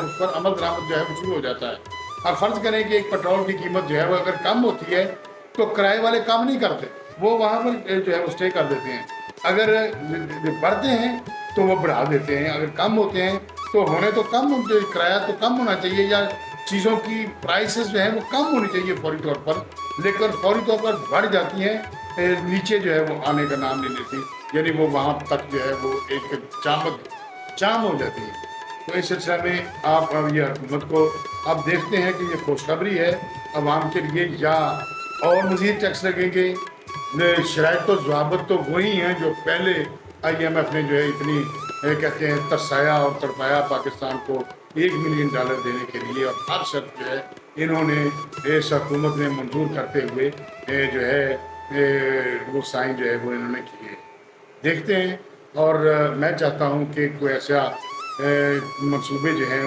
उस पर अमल दरामद जो है वो शुरू हो जाता है। अब फर्ज करें कि एक पेट्रोल की कीमत जो है वो अगर कम होती है तो किराए वाले काम नहीं करते, वो वहाँ पर जो है वो स्टे कर देते हैं। अगर बढ़ते हैं तो वो बढ़ा देते हैं, अगर कम होते हैं तो होने तो कम, जो किराया तो कम होना चाहिए या चीज़ों की प्राइसेस जो है वो कम होनी चाहिए फौरी तौर पर, लेकिन फौरी तौर पर बढ़ जाती हैं, नीचे जो है वो आने का नाम नहीं लेती, यानी वो वहाँ तक जो है वो एक जाम हो जाती है। तो इस सिलसिले में आप अब ये हुकूमत को आप देखते हैं कि ये खुशखबरी है अवाम के लिए, या और मज़ीद टैक्स लगेंगे। शराइत तो ज़वाबत तो वही हैं जो पहले IMF ने जो है इतनी कहते हैं तरसाया और तड़पाया पाकिस्तान को $1 मिलियन देने के लिए, और हर शर्त जो है इन्होंने इस हुकूमत ने मंजूर करते हुए जो है वो साइन जो है वो इन्होंने किए। देखते हैं, और मैं चाहता हूँ कि कोई ऐसा मंसूबे जो हैं